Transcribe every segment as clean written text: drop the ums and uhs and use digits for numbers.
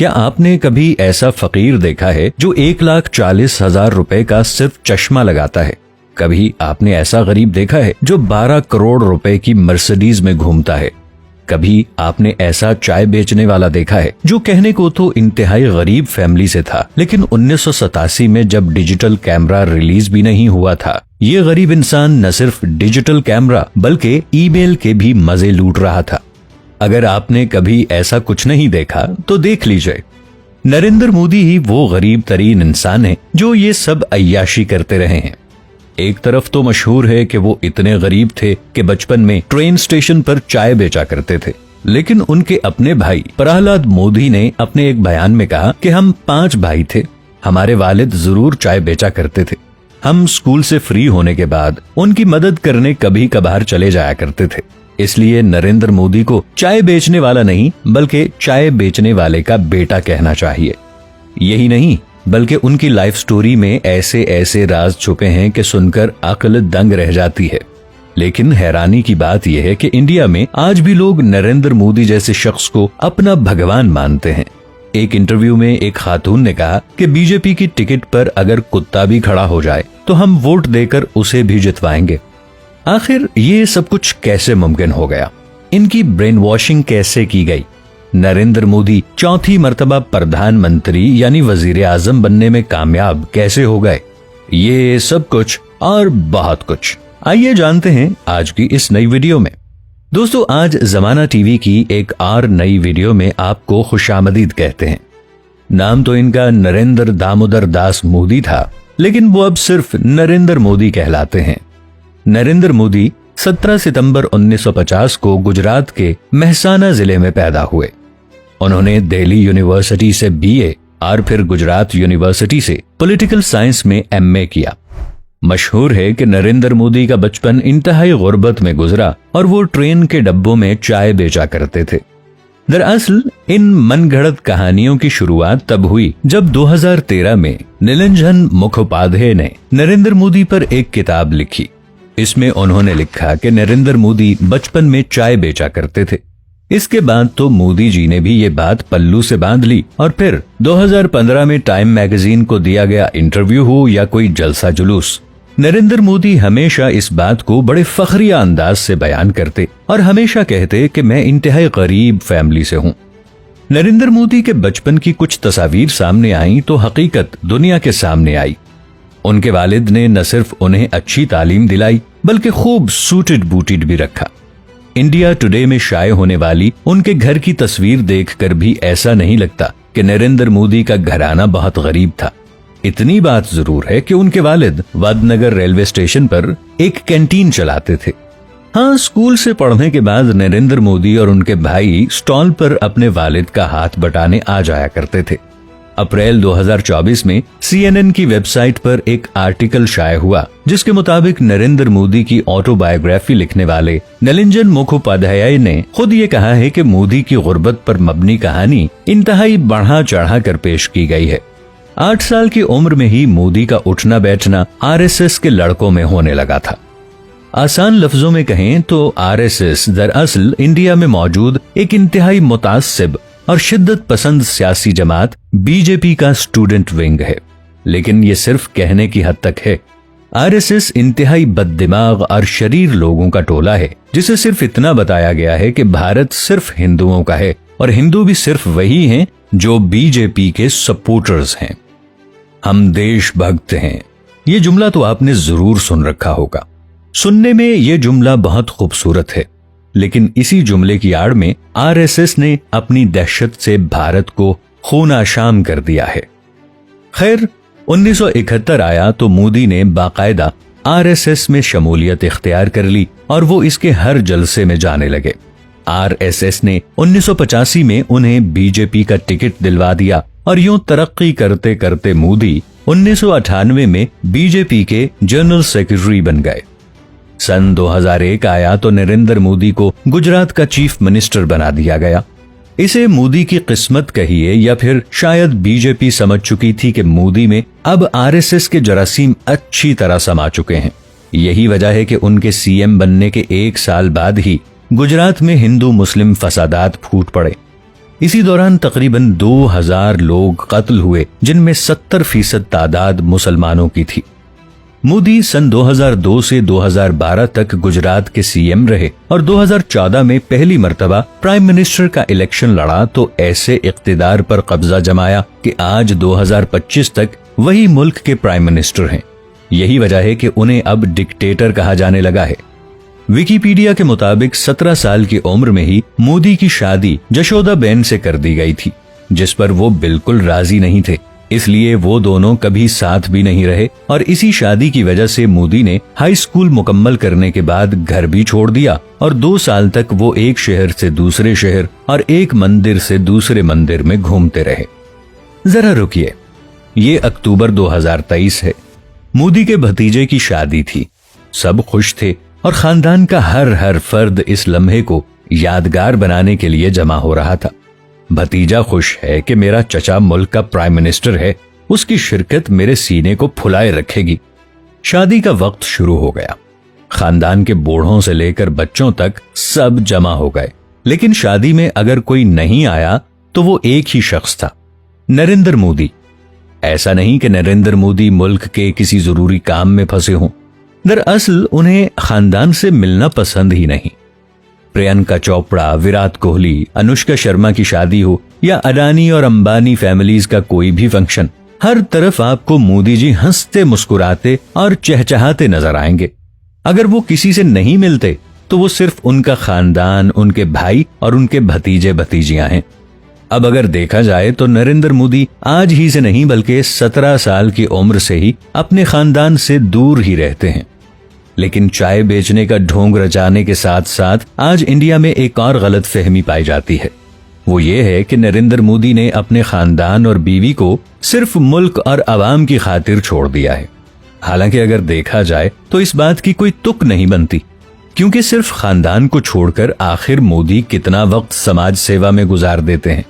क्या आपने कभी ऐसा फकीर देखा है जो 1,40,000 रुपए का सिर्फ चश्मा लगाता है? कभी आपने ऐसा गरीब देखा है जो 12 करोड़ रुपए की मर्सिडीज में घूमता है? कभी आपने ऐसा चाय बेचने वाला देखा है जो कहने को तो इंतहाई गरीब फैमिली से था, लेकिन 1987 में जब डिजिटल कैमरा रिलीज भी नहीं हुआ था, ये गरीब इंसान न सिर्फ डिजिटल कैमरा बल्कि ईमेल के भी मजे लूट रहा था। अगर आपने कभी ऐसा कुछ नहीं देखा तो देख लीजिए। नरेंद्र मोदी ही वो गरीब तरीन इंसान है जो ये सब अय्याशी करते रहे हैं। एक तरफ तो मशहूर है कि वो इतने गरीब थे कि बचपन में ट्रेन स्टेशन पर चाय बेचा करते थे, लेकिन उनके अपने भाई प्रहलाद मोदी ने अपने एक बयान में कहा कि हम 5 भाई थे, हमारे वालिद जरूर चाय बेचा करते थे। हम स्कूल से फ्री होने के बाद उनकी मदद करने कभी कभार चले जाया करते थे। इसलिए नरेंद्र मोदी को चाय बेचने वाला नहीं बल्कि चाय बेचने वाले का बेटा कहना चाहिए। यही नहीं बल्कि उनकी लाइफ स्टोरी में ऐसे ऐसे राज छुपे हैं कि सुनकर अक्ल दंग रह जाती है। लेकिन हैरानी की बात यह है कि इंडिया में आज भी लोग नरेंद्र मोदी जैसे शख्स को अपना भगवान मानते हैं। एक इंटरव्यू में एक खातून ने कहा कि बीजेपी की टिकट पर अगर कुत्ता भी खड़ा हो जाए तो हम वोट देकर उसे भी जितवाएंगे। आखिर ये सब कुछ कैसे मुमकिन हो गया? इनकी ब्रेन वॉशिंग कैसे की गई? नरेंद्र मोदी चौथी मर्तबा प्रधानमंत्री यानी वजीर आजम बनने में कामयाब कैसे हो गए? ये सब कुछ और बहुत कुछ आइए जानते हैं आज की इस नई वीडियो में। दोस्तों, आज जमाना टीवी की एक और नई वीडियो में आपको खुशामदीद कहते हैं। नाम तो इनका नरेंद्र दामोदर दास मोदी था, लेकिन वो अब सिर्फ नरेंद्र मोदी कहलाते हैं। नरेंद्र मोदी 17 सितंबर 1950 को गुजरात के महसाना जिले में पैदा हुए। उन्होंने दिल्ली यूनिवर्सिटी से बीए और फिर गुजरात यूनिवर्सिटी से पॉलिटिकल साइंस में एमए किया। मशहूर है कि नरेंद्र मोदी का बचपन इंतहाई गुर्बत में गुजरा और वो ट्रेन के डब्बों में चाय बेचा करते थे। दरअसल इन मनगढ़ंत कहानियों की शुरुआत तब हुई जब 2013 में निरंजन मुखोपाध्याय ने नरेंद्र मोदी पर एक किताब लिखी। इसमें उन्होंने लिखा कि नरेंद्र मोदी बचपन में चाय बेचा करते थे। इसके बाद तो मोदी जी ने भी ये बात पल्लू से बांध ली और फिर 2015 में टाइम मैगजीन को दिया गया इंटरव्यू हो या कोई जलसा जुलूस, नरेंद्र मोदी हमेशा इस बात को बड़े फखरिया अंदाज से बयान करते और हमेशा कहते कि मैं इंतहाई गरीब फैमिली से हूँ। नरेंद्र मोदी के बचपन की कुछ तस्वीर सामने आई तो हकीकत दुनिया के सामने आई। उनके वालिद ने न सिर्फ उन्हें अच्छी तालीम दिलाई बल्कि खूब सूटेड बूटेड भी रखा। इंडिया टुडे में शाये होने वाली उनके घर की तस्वीर देखकर भी ऐसा नहीं लगता कि नरेंद्र मोदी का घराना बहुत गरीब था। इतनी बात जरूर है कि उनके वालिद वादनगर रेलवे स्टेशन पर एक कैंटीन चलाते थे। हाँ, स्कूल से पढ़ने के बाद नरेंद्र मोदी और उनके भाई स्टॉल पर अपने वालिद का हाथ बटाने आ जाया करते थे। अप्रैल 2024 में CNN की वेबसाइट पर एक आर्टिकल शाया हुआ जिसके मुताबिक नरेंद्र मोदी की ऑटोबायोग्राफी लिखने वाले निरंजन मुखोपाध्याय ने खुद ये कहा है कि मोदी की गुर्बत पर मबनी कहानी इंतहाई बढ़ा चढ़ा कर पेश की गई है। 8 साल की उम्र में ही मोदी का उठना बैठना RSS के लड़कों में होने लगा था। आसान लफ्जों में कहें तो RSS दरअसल इंडिया में मौजूद एक इंतहाई मुतासिब और शिद्दत पसंद सियासी जमात बीजेपी का स्टूडेंट विंग है, लेकिन ये सिर्फ कहने की हद तक है। RSS इंतहाई बददिमाग और शरीर लोगों का टोला है जिसे सिर्फ इतना बताया गया है कि भारत सिर्फ हिंदुओं का है और हिंदू भी सिर्फ वही हैं जो बीजेपी के सपोर्टर्स हैं। हम देशभक्त हैं, ये जुमला तो आपने जरूर सुन रखा होगा। सुनने में ये जुमला बहुत खूबसूरत है, लेकिन इसी जुमले की आड़ में RSS ने अपनी दहशत से भारत को खूनाशाम कर दिया है। खैर, 1971 आया तो मोदी ने बाकायदा RSS में शमूलियत इख्तियार कर ली और वो इसके हर जलसे में जाने लगे। RSS ने 1985 में उन्हें बीजेपी का टिकट दिलवा दिया और यूं तरक्की करते करते मोदी 1998 में बीजेपी के जनरल सेक्रेटरी बन गए। सन 2001 आया तो नरेंद्र मोदी को गुजरात का चीफ मिनिस्टर बना दिया गया। इसे मोदी की किस्मत कहिए या फिर शायद बीजेपी समझ चुकी थी कि मोदी में अब RSS के जरासीम अच्छी तरह समा चुके हैं। यही वजह है कि उनके CM बनने के 1 साल बाद ही गुजरात में हिंदू मुस्लिम फसादात फूट पड़े। इसी दौरान तकरीबन 2000 लोग कत्ल हुए, जिनमें 70% तादाद मुसलमानों की थी। मोदी सन 2002 से 2012 तक गुजरात के सीएम रहे और 2014 में पहली मर्तबा प्राइम मिनिस्टर का इलेक्शन लड़ा तो ऐसे इख्तिदार पर कब्जा जमाया कि आज 2025 तक वही मुल्क के प्राइम मिनिस्टर हैं। यही वजह है कि उन्हें अब डिक्टेटर कहा जाने लगा है। विकिपीडिया के मुताबिक 17 साल की उम्र में ही मोदी की शादी जशोदाबेन से कर दी गई थी, जिस पर वो बिल्कुल राजी नहीं थे। इसलिए वो दोनों कभी साथ भी नहीं रहे और इसी शादी की वजह से मोदी ने हाई स्कूल मुकम्मल करने के बाद घर भी छोड़ दिया और 2 साल तक वो एक शहर से दूसरे शहर और एक मंदिर से दूसरे मंदिर में घूमते रहे। जरा रुकिए, ये अक्टूबर 2023 है। मोदी के भतीजे की शादी थी, सब खुश थे और खानदान का हर फर्द इस लम्हे को यादगार बनाने के लिए जमा हो रहा था। भतीजा खुश है कि मेरा चचा मुल्क का प्राइम मिनिस्टर है, उसकी शिरकत मेरे सीने को फुलाए रखेगी। शादी का वक्त शुरू हो गया। खानदान के बूढ़ों से लेकर बच्चों तक सब जमा हो गए, लेकिन शादी में अगर कोई नहीं आया तो वो एक ही शख्स था, नरेंद्र मोदी। ऐसा नहीं कि नरेंद्र मोदी मुल्क के किसी जरूरी काम में फंसे हों, दरअसल उन्हें खानदान से मिलना पसंद ही नहीं। प्रियंका चोपड़ा, विराट कोहली, अनुष्का शर्मा की शादी हो या अडानी और अंबानी फैमिलीज का कोई भी फंक्शन, हर तरफ आपको मोदी जी हंसते मुस्कुराते और चहचहाते नजर आएंगे। अगर वो किसी से नहीं मिलते तो वो सिर्फ उनका खानदान, उनके भाई और उनके भतीजे भतीजियां हैं। अब अगर देखा जाए तो नरेंद्र मोदी आज ही से नहीं बल्कि 17 साल की उम्र से ही अपने खानदान से दूर ही रहते हैं। लेकिन चाय बेचने का ढोंग रचाने के साथ साथ आज इंडिया में एक और गलत फहमी पाई जाती है। वो ये है कि नरेंद्र मोदी ने अपने खानदान और बीवी को सिर्फ मुल्क और अवाम की खातिर छोड़ दिया है। हालांकि अगर देखा जाए तो इस बात की कोई तुक नहीं बनती, क्योंकि सिर्फ खानदान को छोड़कर आखिर मोदी कितना वक्त समाज सेवा में गुजार देते हैं।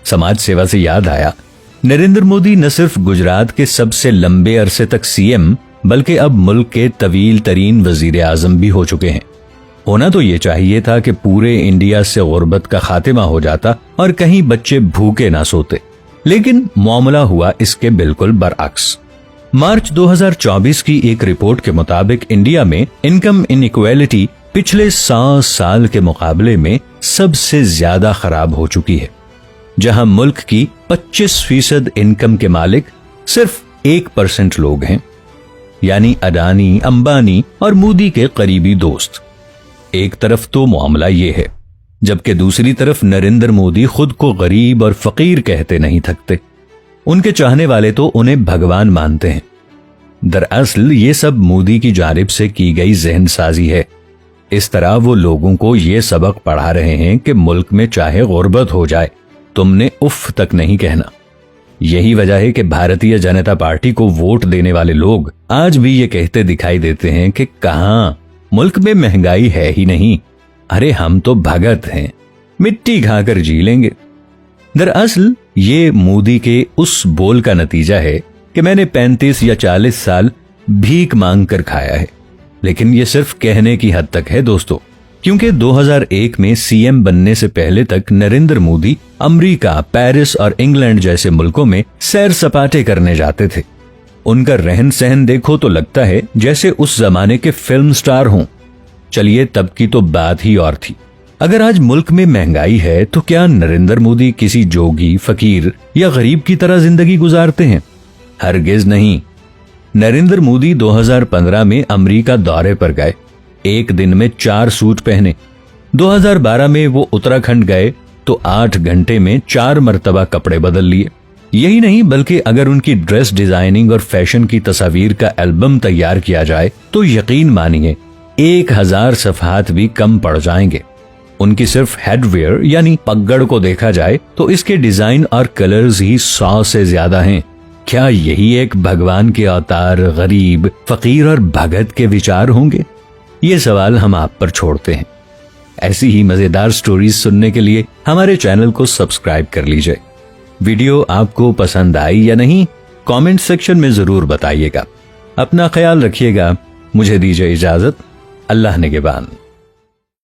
समाज सेवा से याद आया, नरेंद्र मोदी न सिर्फ गुजरात के सबसे लंबे अरसे तक सीएम बल्कि अब मुल्क के तवील तरीन वजीर आजम भी हो चुके हैं। होना तो ये चाहिए था कि पूरे इंडिया से गुर्बत का खात्मा हो जाता और कहीं बच्चे भूखे ना सोते, लेकिन मामला हुआ इसके बिल्कुल बरअक्स। मार्च 2024 की एक रिपोर्ट के मुताबिक इंडिया में इनकम इनइक्वालिटी पिछले 100 साल के मुकाबले में सबसे ज्यादा खराब हो चुकी है, जहां मुल्क की 25% इनकम के मालिक सिर्फ 1% लोग हैं, यानी अडानी, अंबानी और मोदी के करीबी दोस्त। एक तरफ तो मामला ये है, जबकि दूसरी तरफ नरेंद्र मोदी खुद को गरीब और फकीर कहते नहीं थकते। उनके चाहने वाले तो उन्हें भगवान मानते हैं। दरअसल ये सब मोदी की जानिब से की गई जहनसाजी है। इस तरह वो लोगों को ये सबक पढ़ा रहे हैं कि मुल्क में चाहे गुर्बत हो जाए, तुमने उफ तक नहीं कहना। यही वजह है कि भारतीय जनता पार्टी को वोट देने वाले लोग आज भी ये कहते दिखाई देते हैं कि कहां मुल्क में महंगाई है ही नहीं, अरे हम तो भगत हैं, मिट्टी खाकर जी लेंगे। दरअसल ये मोदी के उस बोल का नतीजा है कि मैंने 35 या 40 साल भीख मांग कर खाया है। लेकिन ये सिर्फ कहने की हद तक है दोस्तों, क्योंकि 2001 में सीएम बनने से पहले तक नरेंद्र मोदी अमेरिका, पेरिस और इंग्लैंड जैसे मुल्कों में सैर सपाटे करने जाते थे। उनका रहन सहन देखो तो लगता है जैसे उस जमाने के फिल्म स्टार हों। चलिए तब की तो बात ही और थी। अगर आज मुल्क में महंगाई है तो क्या नरेंद्र मोदी किसी जोगी, फकीर या गरीब की तरह जिंदगी गुजारते हैं? हरगिज नहीं। नरेंद्र मोदी 2015 में अमेरिका दौरे पर गए, एक दिन में 4 सूट पहने। 2012 में वो उत्तराखंड गए तो 8 घंटे में 4 मर्तबा कपड़े बदल लिए। यही नहीं बल्कि अगर उनकी ड्रेस डिजाइनिंग और फैशन की तस्वीर का एल्बम तैयार किया जाए तो यकीन मानिए 1000 सफ़हात भी कम पड़ जाएंगे। उनकी सिर्फ हेडवेयर यानी पगड़ को देखा जाए तो इसके डिजाइन और कलर्स ही 100 से ज्यादा हैं। क्या यही एक भगवान के अवतार, गरीब, फकीर और भगत के विचार होंगे? ये सवाल हम आप पर छोड़ते हैं। ऐसी ही मजेदार स्टोरीज सुनने के लिए हमारे चैनल को सब्सक्राइब कर लीजिए। वीडियो आपको पसंद आई या नहीं, कमेंट सेक्शन में जरूर बताइएगा। अपना ख्याल रखिएगा। मुझे दीजिए इजाजत। अल्लाह निगहबान।